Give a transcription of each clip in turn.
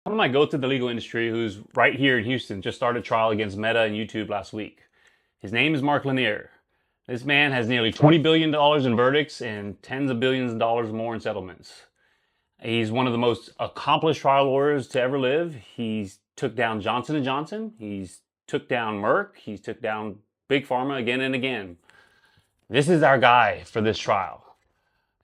One of my go to the legal industry who's right here in Houston just started trial against Meta and YouTube last week. His name is Mark Lanier. This man has nearly $20 billion in verdicts and tens of billions of dollars more in settlements. He's one of the most accomplished trial lawyers to ever live. He's took down Johnson & Johnson. He's took down Merck. He's took down Big Pharma again and again. This is our guy for this trial.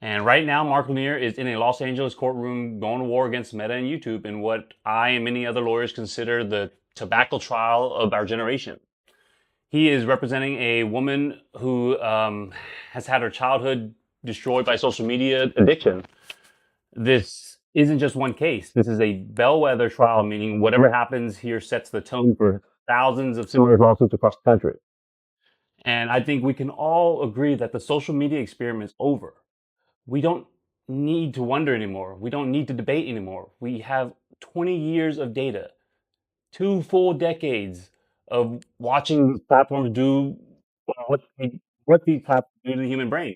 And right now, Mark Lanier is in a Los Angeles courtroom going to war against Meta and YouTube in what I and many other lawyers consider the tobacco trial of our generation. He is representing a woman who has had her childhood destroyed by social media addiction. This isn't just one case. This is a bellwether trial, meaning whatever happens here sets the tone for thousands of similar lawsuits across the country. And I think we can all agree that the social media experiment is over. We don't need to wonder anymore. We don't need to debate anymore. We have 20 years of data, 2 full decades of watching these platforms do what these platforms do to the human brain.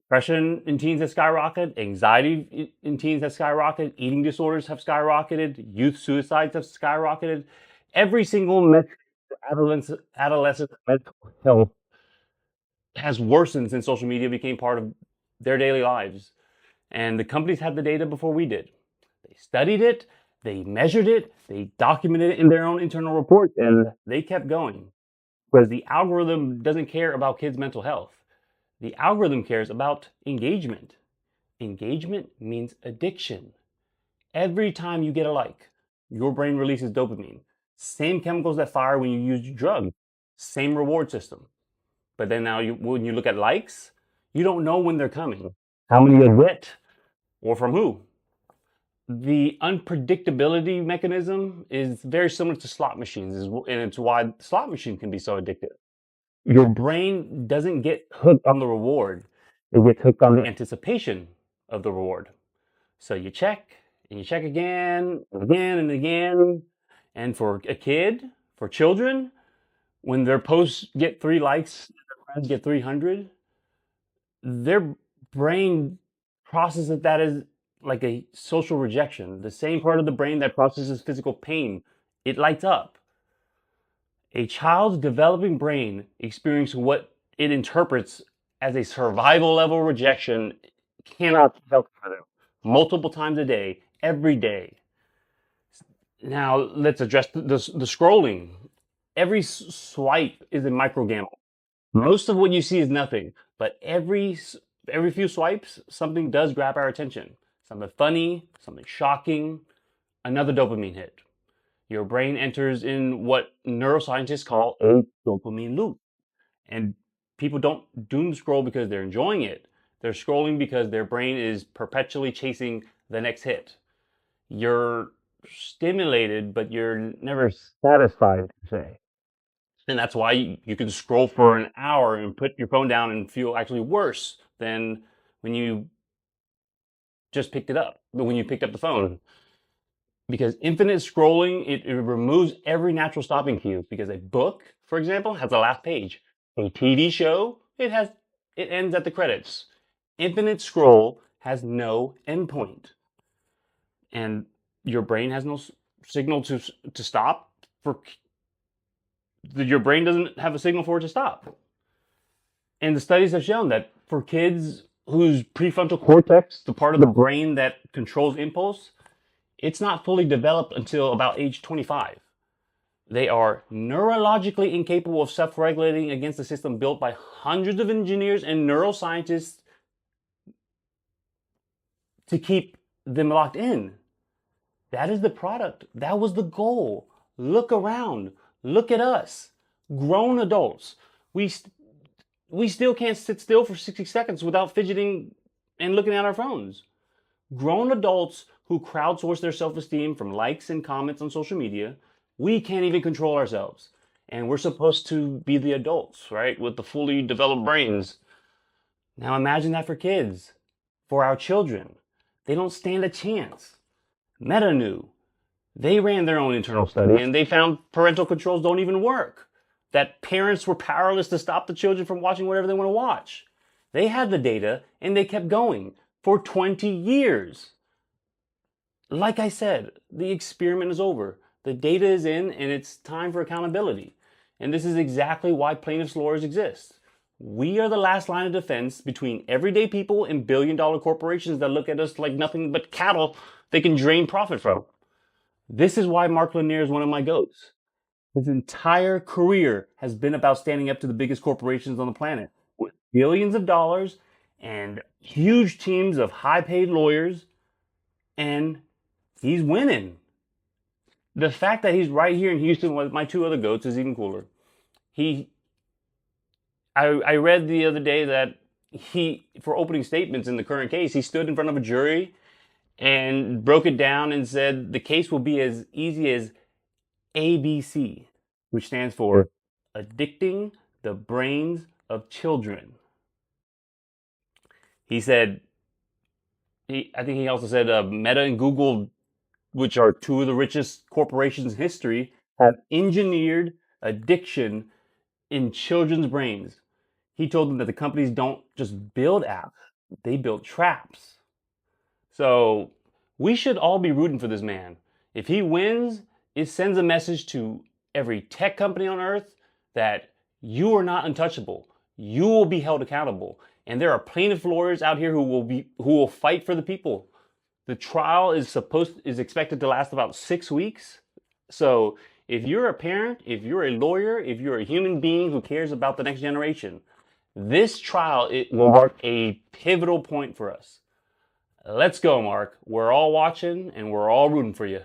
Depression in teens has skyrocketed, anxiety in teens has skyrocketed, eating disorders have skyrocketed, youth suicides have skyrocketed. Every single metric for adolescent mental health has worsened since social media became part of their daily lives. And the companies had the data before we did. They studied it, they measured it, they documented it in their own internal reports, and they kept going. Because the algorithm doesn't care about kids' mental health. The algorithm cares about engagement. Engagement means addiction. Every time you get a like, your brain releases dopamine. Same chemicals that fire when you use drugs. Same reward system. But then now when you look at likes, you don't know when they're coming, how many you get, or from who. The unpredictability mechanism is very similar to slot machines, and it's why the slot machine can be so addictive. Your brain doesn't get hooked on the reward, it gets hooked on the anticipation of the reward. So you check, and you check again, and again, and again. And for a kid, for children, when their posts get 3 likes, their friends get 300, their brain processes that as like a social rejection. The same part of the brain that processes physical pain, it lights up. A child's developing brain experiencing what it interprets as a survival level rejection cannot be healthy for them. Multiple times a day, every day. Now let's address the scrolling. Every swipe is a micro gamble. Most of what you see is nothing, but every few swipes, something does grab our attention. Something funny, something shocking, another dopamine hit. Your brain enters in what neuroscientists call a dopamine loop. And people don't doom scroll because they're enjoying it. They're scrolling because their brain is perpetually chasing the next hit. You're stimulated, but you're never satisfied, say. And that's why you can scroll for an hour and put your phone down and feel actually worse than when you just picked it up, but when you picked up the phone. Because infinite scrolling, it removes every natural stopping cue. Because a book, for example, has a last page. A TV show, it ends at the credits. Infinite scroll has no endpoint. And your brain has no signal to stop. Your brain doesn't have a signal for it to stop. And the studies have shown that for kids whose prefrontal cortex, the part of the brain that controls impulse, it's not fully developed until about age 25. They are neurologically incapable of self-regulating against a system built by hundreds of engineers and neuroscientists to keep them locked in. That is the product. That was the goal. Look around. Look at us. Grown adults. We still can't sit still for 60 seconds without fidgeting and looking at our phones. Grown adults who crowdsource their self-esteem from likes and comments on social media, we can't even control ourselves. And we're supposed to be the adults, right? With the fully developed brains. Now imagine that for kids, for our children. They don't stand a chance. Meta knew. They ran their own internal study and they found parental controls don't even work. That parents were powerless to stop the children from watching whatever they want to watch. They had the data and they kept going for 20 years. Like I said, the experiment is over. The data is in, and it's time for accountability. And this is exactly why plaintiffs' lawyers exist. We are the last line of defense between everyday people and billion-dollar corporations that look at us like nothing but cattle they can drain profit from. This is why Mark Lanier is one of my goats. His entire career has been about standing up to the biggest corporations on the planet with billions of dollars and huge teams of high paid lawyers, and he's winning. The fact that he's right here in Houston with my two other goats is even cooler. I read the other day that for opening statements in the current case, he stood in front of a jury and broke it down and said the case will be as easy as ABC, which stands for addicting the brains of children. He said, I think he also said Meta and Google, which are two of the richest corporations in history, have engineered addiction in children's brains. He told them that the companies don't just build apps, they build traps. So we should all be rooting for this man. If he wins, it sends a message to every tech company on earth that you are not untouchable. You will be held accountable. And there are plaintiff lawyers out here who will fight for the people. The trial is expected to last about 6 weeks. So if you're a parent, if you're a lawyer, if you're a human being who cares about the next generation, this trial will mark a pivotal point for us. Let's go, Mark. We're all watching and we're all rooting for you.